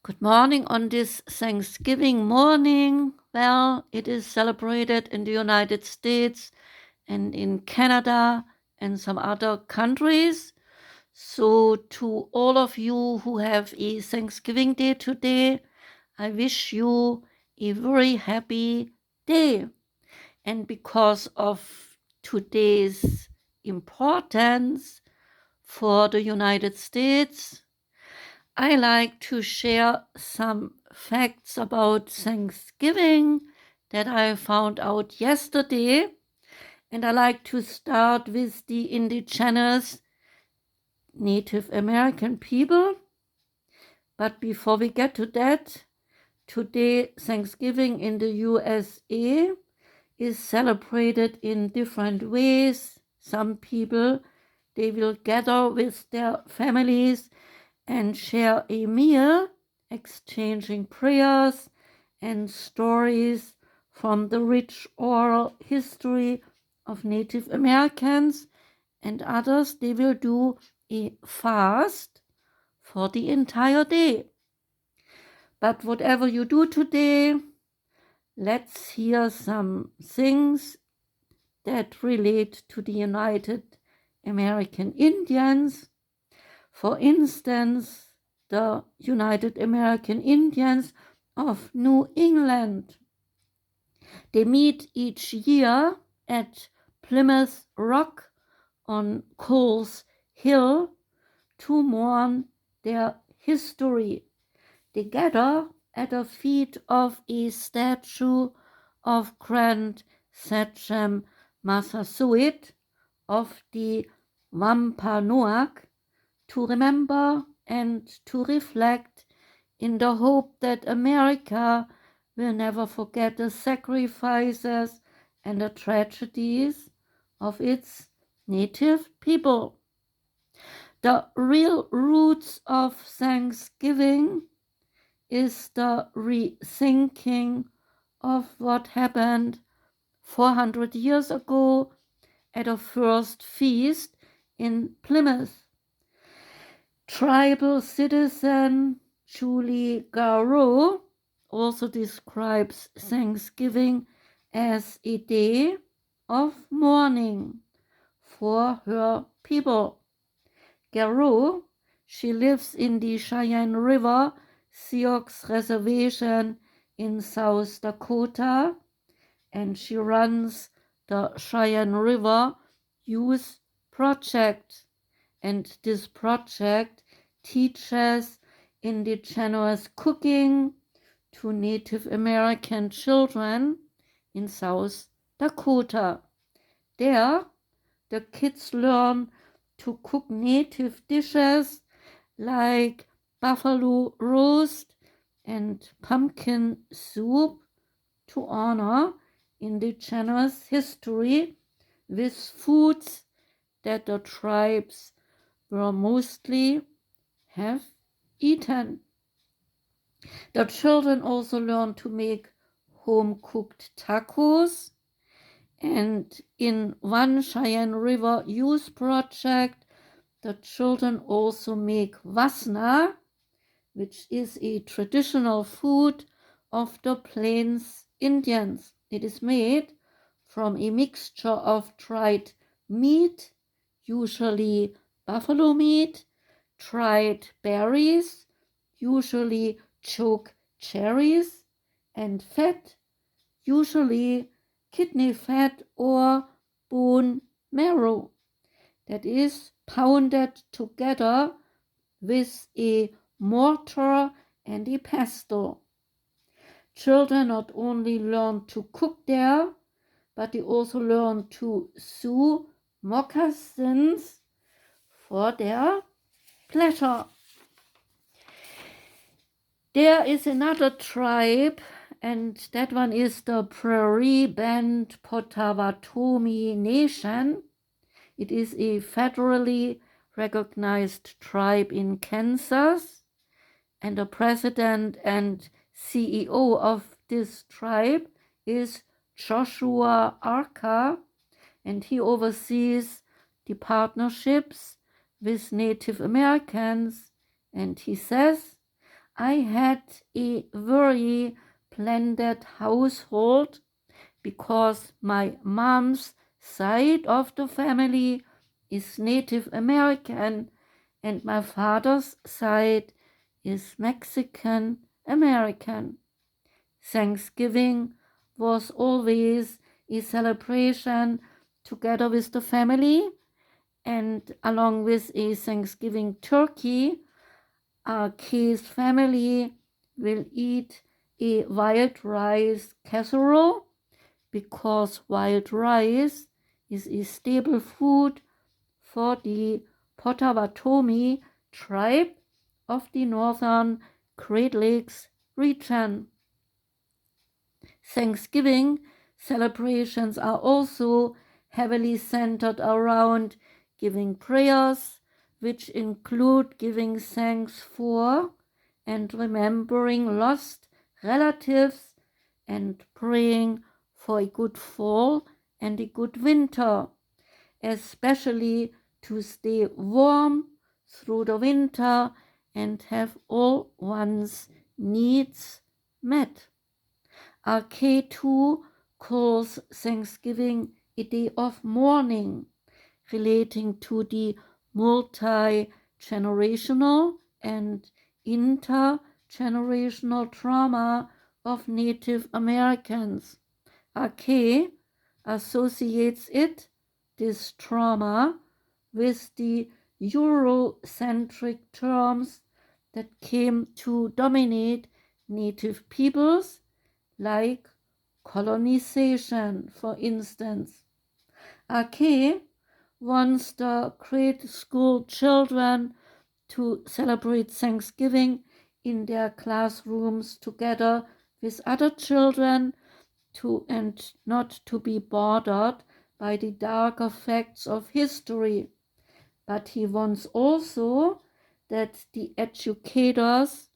Good morning on this Thanksgiving morning. Well, it is celebrated in the United States and in Canada and some other countries. So, to all of you who have a Thanksgiving Day today, I wish you a very happy day. And because of today's importance for the United States, I like to share some facts about Thanksgiving that I found out yesterday. And I like to start with the indigenous Native American people. But before we get to that, today Thanksgiving in the USA is celebrated in different ways. Some people, they will gather with their families and share a meal, exchanging prayers and stories from the rich oral history of Native Americans, and others they will do a fast for the entire day. But whatever you do today, let's hear some things that relate to the United American Indians. For instance, the United American Indians of New England. They meet each year at Plymouth Rock on Coles Hill to mourn their history. They gather at the feet of a statue of Grand Sachem Massasoit of the Wampanoag to remember and to reflect in the hope that America will never forget the sacrifices and the tragedies of its native people. The real roots of Thanksgiving is the rethinking of what happened 400 years ago at the first feast in Plymouth. Tribal citizen Julie Garreau also describes Thanksgiving as a day of mourning for her people. Garreau, she lives in the Cheyenne River Sioux Reservation in South Dakota, and she runs the Cheyenne River Youth Project. And this project teaches indigenous cooking to Native American children in South Dakota. There, the kids learn to cook native dishes like buffalo roast and pumpkin soup to honor indigenous history with foods that the tribes will mostly have eaten. The children also learn to make home-cooked tacos, and in one Cheyenne River Youth Project, the children also make wasna, which is a traditional food of the Plains Indians. It is made from a mixture of dried meat, usually buffalo meat, dried berries, usually choke cherries, and fat, usually kidney fat or bone marrow, that is pounded together with a mortar and a pestle. Children not only learn to cook there, but they also learn to sew moccasins for their pleasure. There is another tribe, and that one is the Prairie Band Potawatomi Nation. It is a federally recognized tribe in Kansas, and the president and CEO of this tribe is Joshua Arca, and he oversees the partnerships with Native Americans, and he says, I had a very blended household because my mom's side of the family is Native American and my father's side is Mexican American. Thanksgiving was always a celebration together with the family, and along with a Thanksgiving turkey, our Kay's family will eat a wild rice casserole because wild rice is a staple food for the Potawatomi tribe of the northern Great Lakes region. Thanksgiving celebrations are also heavily centered around giving prayers, which include giving thanks for and remembering lost relatives and praying for a good fall and a good winter, especially to stay warm through the winter and have all one's needs met. K2 calls Thanksgiving a day of mourning, relating to the multi-generational and intergenerational trauma of Native Americans. K associates this trauma, with the Eurocentric terms that came to dominate Native peoples, like colonization, for instance. K wants the grade school children to celebrate Thanksgiving in their classrooms together with other children and not to be bothered by the darker facts of history. But he wants also that the educators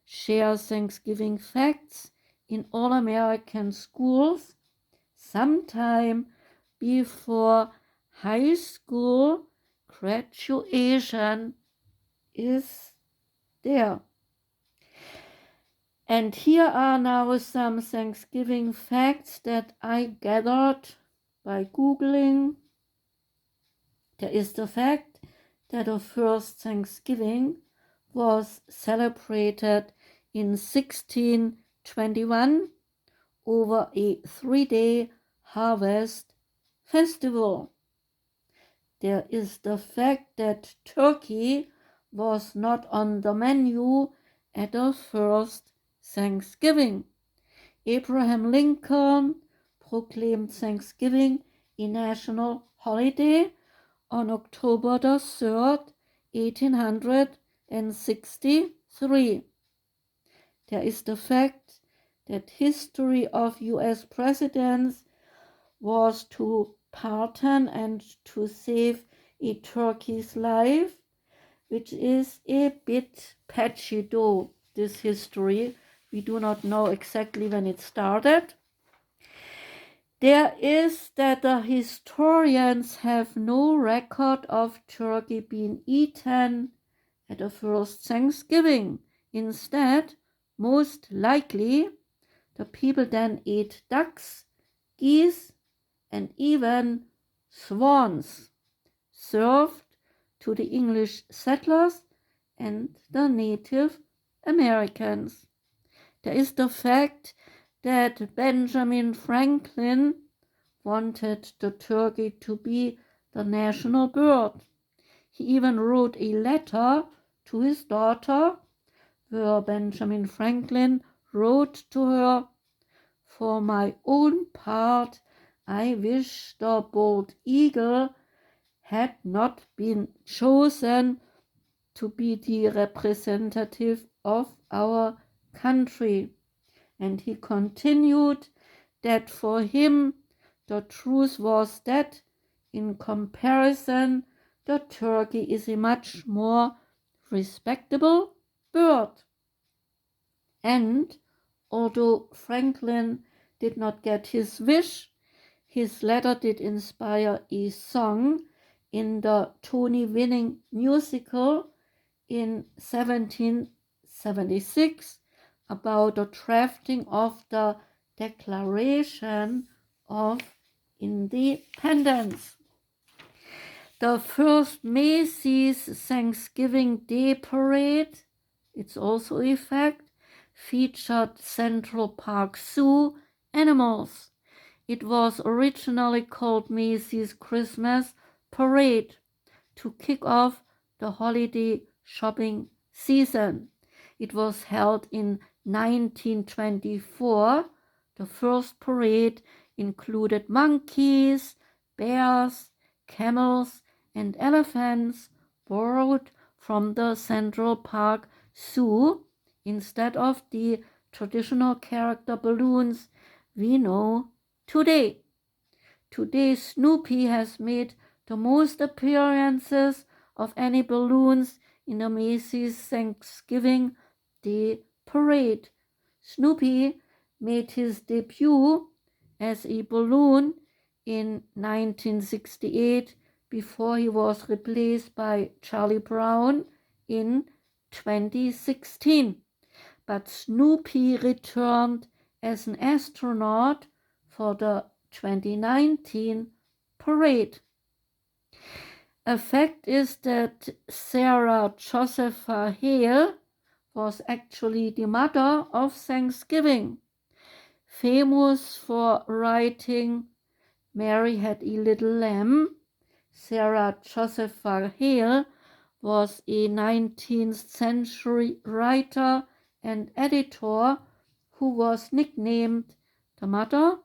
share Thanksgiving facts in all American schools sometime before high school graduation is there. And here are now some Thanksgiving facts that I gathered by Googling. There is the fact that the first Thanksgiving was celebrated in 1621 over a 3-day harvest festival. There is the fact that turkey was not on the menu at the first Thanksgiving. Abraham Lincoln proclaimed Thanksgiving a national holiday on October the 3rd, 1863. There is the fact that history of US presidents was to pardon and to save a turkey's life, which is a bit patchy though, this history. We do not know exactly when it started. There is that the historians have no record of turkey being eaten at the first Thanksgiving. Instead, most likely, the people then ate ducks, geese, and even swans, served to the English settlers and the Native Americans. There is the fact that Benjamin Franklin wanted the turkey to be the national bird. He even wrote a letter to his daughter where Benjamin Franklin wrote to her, "For my own part, I wish the bald eagle had not been chosen to be the representative of our country." And he continued that for him the truth was that in comparison the turkey is a much more respectable bird. And although Franklin did not get his wish, his letter did inspire a song in the Tony-winning musical in 17 1776 about the drafting of the Declaration of Independence. The first Macy's Thanksgiving Day Parade, it's also a fact, featured Central Park Zoo animals. It was originally called Macy's Christmas Parade to kick off the holiday shopping season. It was held in 1924. The first parade included monkeys, bears, camels, and elephants borrowed from the Central Park Zoo instead of the traditional character balloons we know today. Today, Snoopy has made the most appearances of any balloons in the Macy's Thanksgiving Day Parade. Snoopy made his debut as a balloon in 1968 before he was replaced by Charlie Brown in 2016. But Snoopy returned as an astronaut for the 2019 parade. A fact is that Sarah Josepha Hale was actually the mother of Thanksgiving. Famous for writing Mary Had a Little Lamb, Sarah Josepha Hale was a 19th century writer and editor who was nicknamed the mother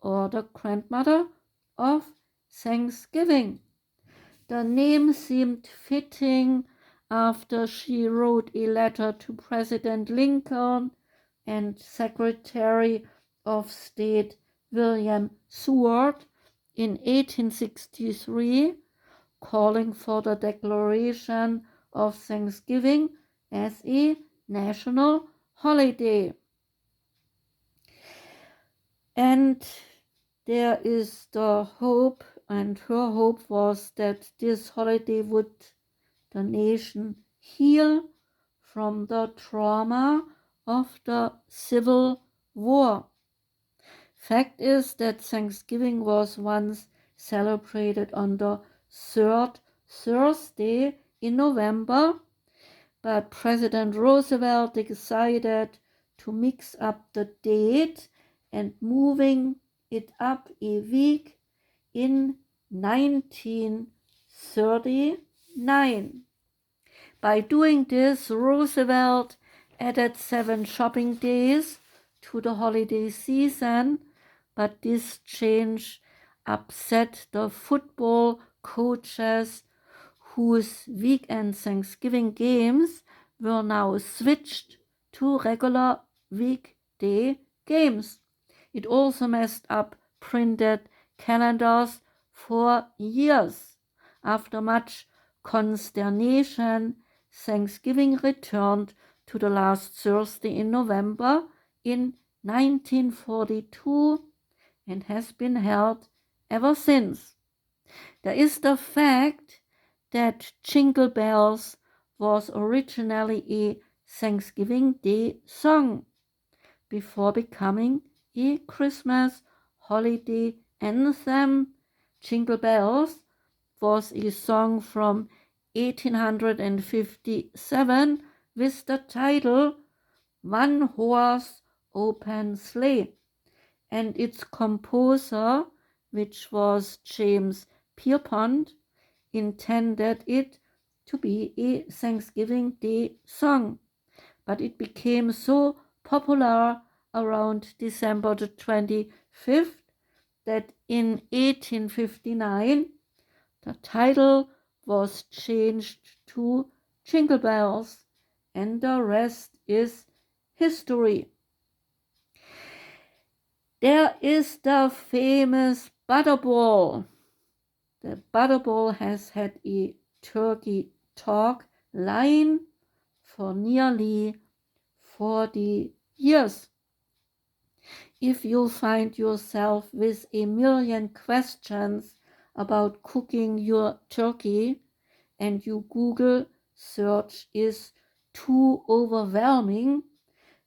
or the grandmother of Thanksgiving. The name seemed fitting after she wrote a letter to President Lincoln and Secretary of State William Seward in 1863, calling for the declaration of Thanksgiving as a national holiday. And there is the hope, and her hope was that this holiday would the nation heal from the trauma of the Civil War. Fact is that Thanksgiving was once celebrated on the third Thursday in November, but President Roosevelt decided to mix up the date and moving it up a week in 1939. By doing this, Roosevelt added 7 shopping days to the holiday season, but this change upset the football coaches whose weekend Thanksgiving games were now switched to regular weekday games. It also messed up printed calendars for years. After much consternation, Thanksgiving returned to the last Thursday in November in 1942 and has been held ever since. There is the fact that Jingle Bells was originally a Thanksgiving Day song before becoming a Christmas holiday anthem. Jingle Bells was a song from 1857 with the title One Horse Open Sleigh, and its composer, which was James Pierpont, intended it to be a Thanksgiving Day song, but it became so popular around December the 25th that in 1859 the title was changed to Jingle Bells, and the rest is history. There is the famous Butterball. The Butterball has had a turkey talk line for nearly 40 years. If you find yourself with a million questions about cooking your turkey and you Google search is too overwhelming,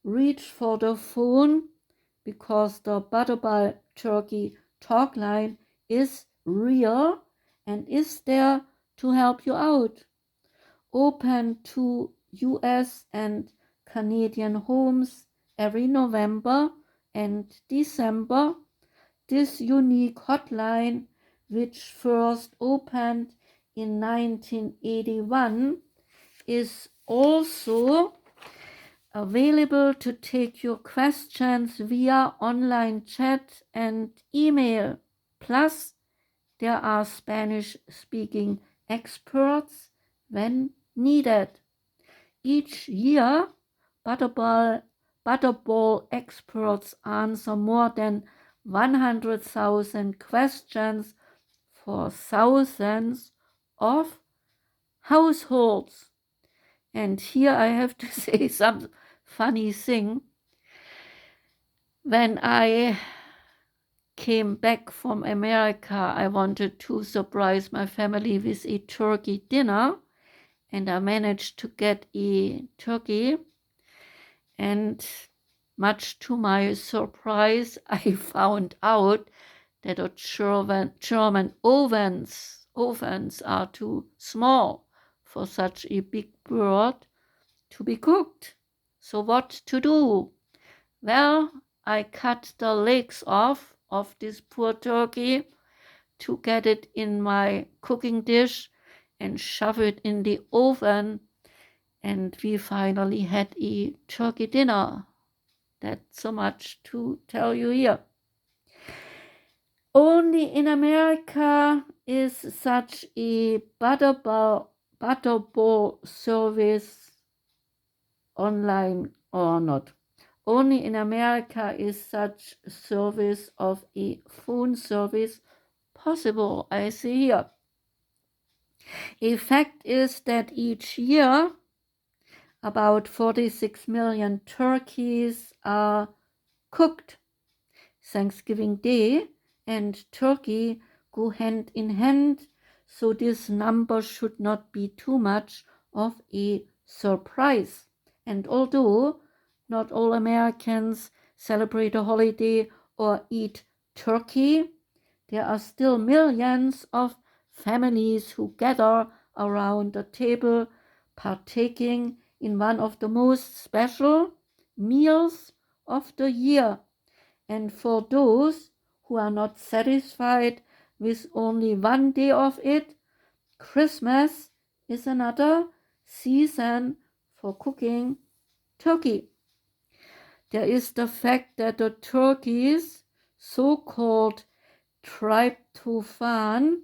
reach for the phone because the Butterball Turkey talk line is real and is there to help you out. Open to US and Canadian homes every November and December. This unique hotline, which first opened in 1981, is also available to take your questions via online chat and email. Plus, there are Spanish-speaking experts when needed. Each year, Butterball experts answer more than 100,000 questions for thousands of households. And here I have to say some funny thing. When I came back from America, I wanted to surprise my family with a turkey dinner, and I managed to get a turkey. And much to my surprise, I found out that the German ovens are too small for such a big bird to be cooked. So what to do? Well, I cut the legs off of this poor turkey to get it in my cooking dish and shove it in the oven, and we finally had a turkey dinner. That's so much to tell you here. Only in America is such a butterball service online or not. Only in America is such service of a phone service possible, I see here. A fact is that each year about 46 million turkeys are cooked. Thanksgiving Day and turkey go hand in hand, so this number should not be too much of a surprise. And although not all Americans celebrate a holiday or eat turkey, there are still millions of families who gather around the table partaking in one of the most special meals of the year. And for those who are not satisfied with only one day of it, Christmas is another season for cooking turkey. There is the fact that the turkey's so-called tryptophan,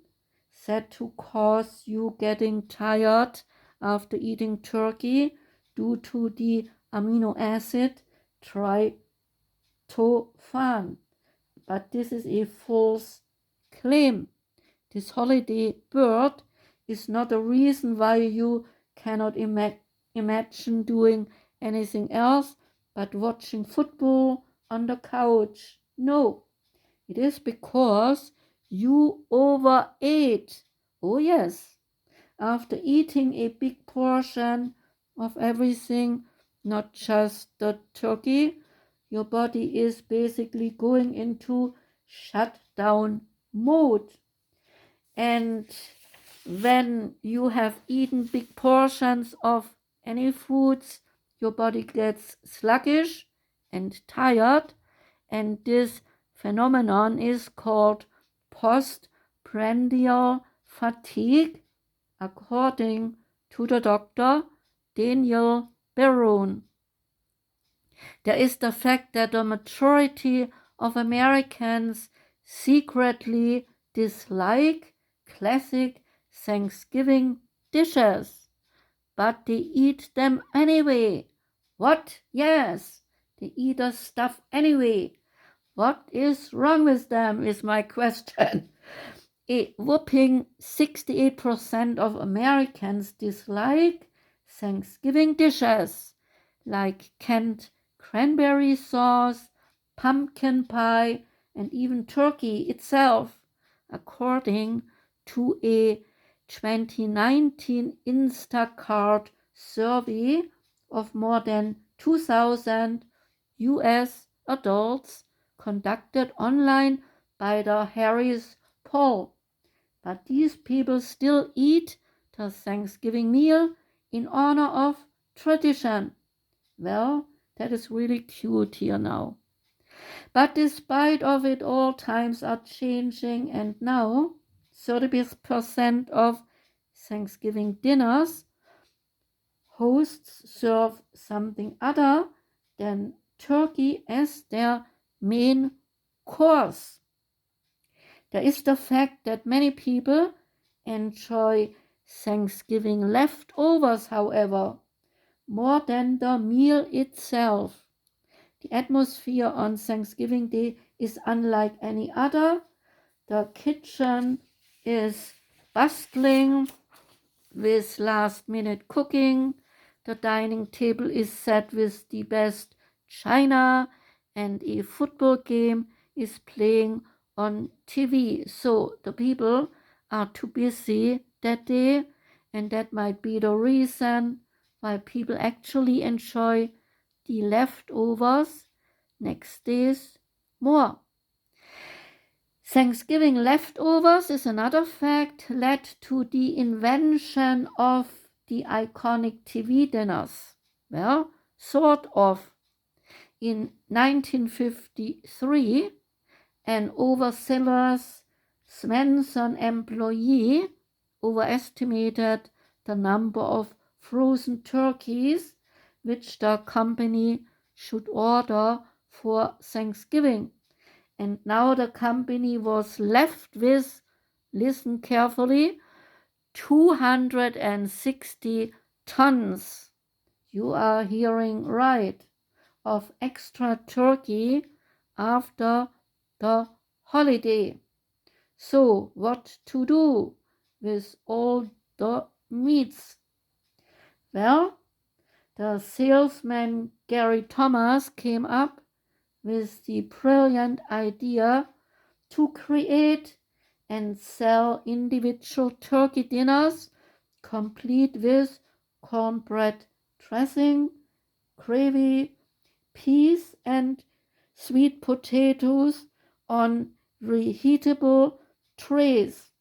said to cause you getting tired after eating turkey due to the amino acid tryptophan. But this is a false claim. This holiday bird is not a reason why you cannot imagine doing anything else but watching football on the couch. No, it is because you overate. Oh yes, after eating a big portion of everything, not just the turkey, your body is basically going into shutdown mode. And when you have eaten big portions of any foods, your body gets sluggish and tired, and this phenomenon is called postprandial fatigue, according to the doctor Daniel Barone. There is the fact that the majority of Americans secretly dislike classic Thanksgiving dishes, but they eat them anyway. What? Yes, they eat the stuff anyway. What is wrong with them is my question. A whopping 68% of Americans dislike Thanksgiving dishes like canned cranberry sauce, pumpkin pie, and even turkey itself, according to a 2019 Instacart survey of more than 2,000 US adults conducted online by the Harris poll. But these people still eat the Thanksgiving meal in honor of tradition. Well, that is really cute here now. But despite of it all, times are changing, and now 30% of Thanksgiving dinners hosts serve something other than turkey as their main course. There is the fact that many people enjoy Thanksgiving leftovers, however, more than the meal itself. The atmosphere on Thanksgiving Day is unlike any other. The kitchen is bustling with last-minute cooking. The dining table is set with the best china, and a football game is playing on TV. So the people are too busy that day, and that might be the reason why people actually enjoy the leftovers next days more. Thanksgiving leftovers is another fact led to the invention of the iconic TV dinners. Well, sort of. In 1953, an overzealous Swenson employee overestimated the number of frozen turkeys which the company should order for Thanksgiving. And now the company was left with, listen carefully, 260 tons, you are hearing right, of extra turkey after the holiday. So what to do with all the meats? Well, the salesman Gary Thomas came up with the brilliant idea to create and sell individual turkey dinners complete with cornbread dressing, gravy, peas, and sweet potatoes on reheatable trays,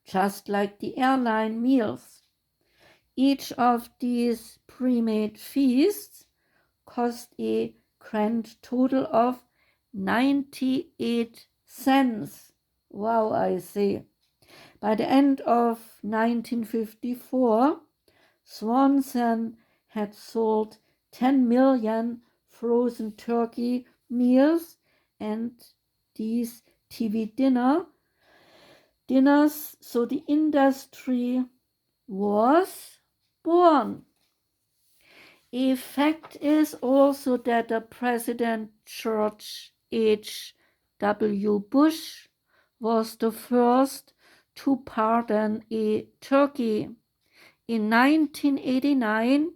just like the airline meals. Each of these pre-made feasts cost a grand total of 98 cents. Wow, I see. By the end of 1954, Swanson had sold 10 million frozen turkey meals, and these TV dinners, so the industry was born. A fact is also that the President George H.W. Bush was the first to pardon a turkey. In 1989,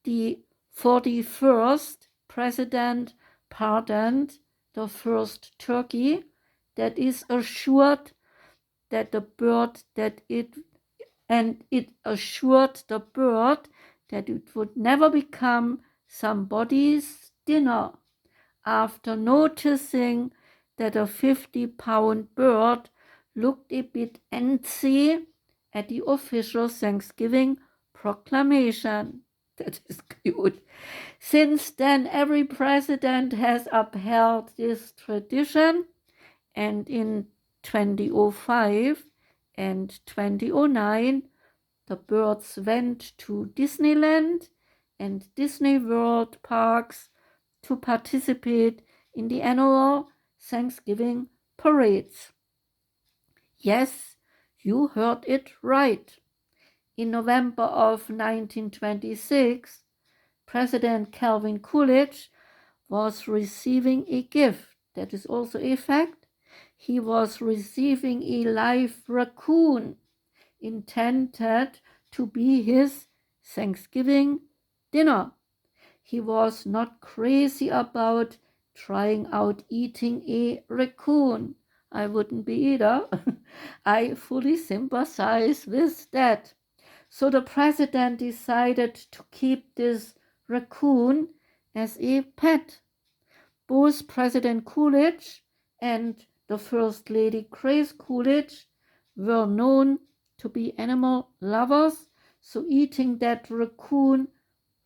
the 41st president pardoned the first turkey. That is assured that the bird that it assured the bird that it would never become somebody's dinner. After noticing that a 50-pound bird looked a bit antsy at the official Thanksgiving proclamation. That is cute. Since then, every president has upheld this tradition, and in 2005 and 2009, the birds went to Disneyland and Disney World parks to participate in the annual Thanksgiving parades. Yes, you heard it right. In November of 1926, President Calvin Coolidge was receiving a gift. That is also a fact. He was receiving a live raccoon intended to be his Thanksgiving dinner. He was not crazy about trying out eating a raccoon. I wouldn't be either. I fully sympathize with that. So the president decided to keep this raccoon as a pet. Both President Coolidge and the First Lady Grace Coolidge were known to be animal lovers, so eating that raccoon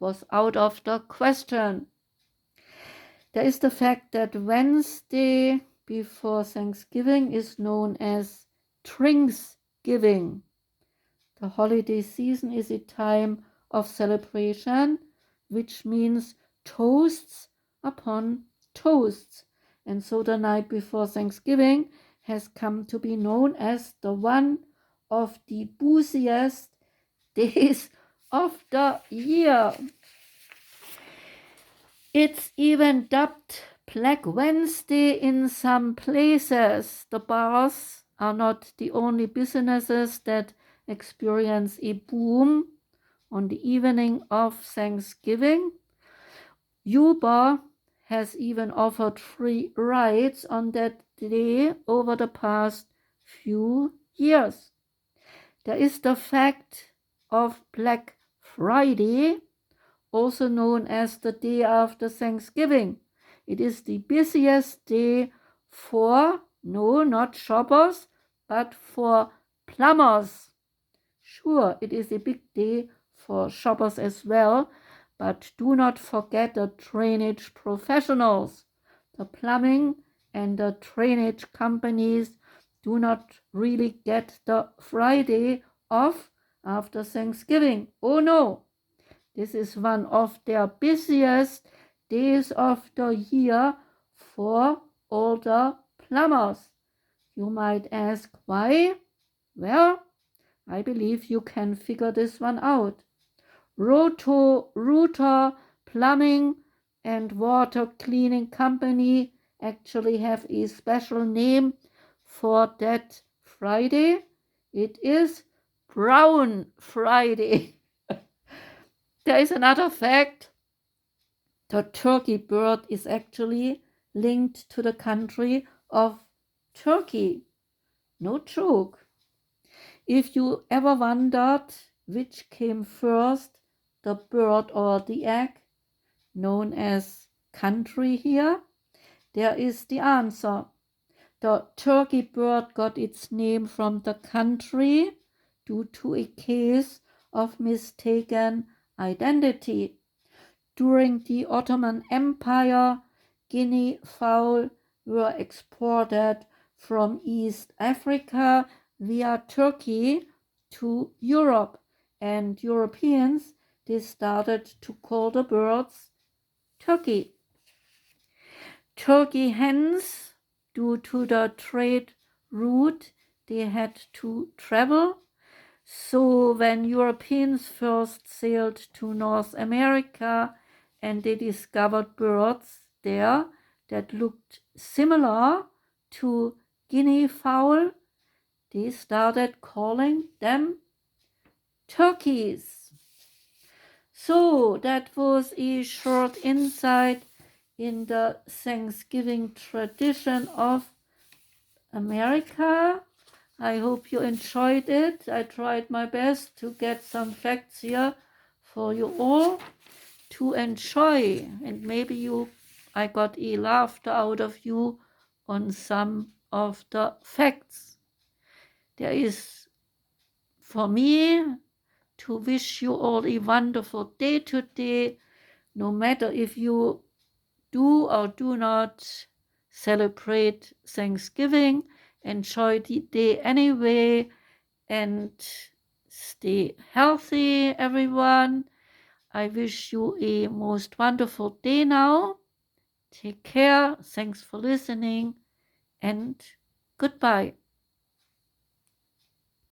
was out of the question. There is the fact that Wednesday before Thanksgiving is known as Drinksgiving. The holiday season is a time of celebration, which means toasts upon toasts. And so the night before Thanksgiving has come to be known as the one of the booziest days of the year. It's even dubbed Black Wednesday in some places. The bars are not the only businesses that experience a boom on the evening of Thanksgiving. Uber has even offered free rides on that day over the past few years. There is the fact of Black Friday, also known as the day after Thanksgiving. It is the busiest day for, no, not shoppers, but for plumbers. Sure, it is a big day for shoppers as well, but do not forget the drainage professionals. The plumbing and the drainage companies do not really get the Friday off after Thanksgiving. Oh no! This is one of their busiest days of the year for all the plumbers. You might ask why? Well, I believe you can figure this one out. Roto-Rooter Plumbing and Water Cleaning Company actually have a special name for that Friday. It is Brown Friday. There is another fact. The turkey bird is actually linked to the country of Turkey. No joke. If you ever wondered which came first, the bird or the egg, known as country here, there is the answer. The turkey bird got its name from the country due to a case of mistaken identity. During the Ottoman Empire, guinea fowl were exported from East Africa via Turkey to Europe, and Europeans, they started to call the birds turkey. Turkey hens, due to the trade route they had to travel. So when Europeans first sailed to North America and they discovered birds there that looked similar to guinea fowl, they started calling them turkeys. So that was a short insight in the Thanksgiving tradition of America. I hope you enjoyed it. I tried my best to get some facts here for you all to enjoy, and maybe I got a laughter out of you on some of the facts. There is, for me, to wish you all a wonderful day today, no matter if you do or do not celebrate Thanksgiving. Enjoy the day anyway, and stay healthy, everyone. I wish you a most wonderful day now. Take care. Thanks for listening, and goodbye.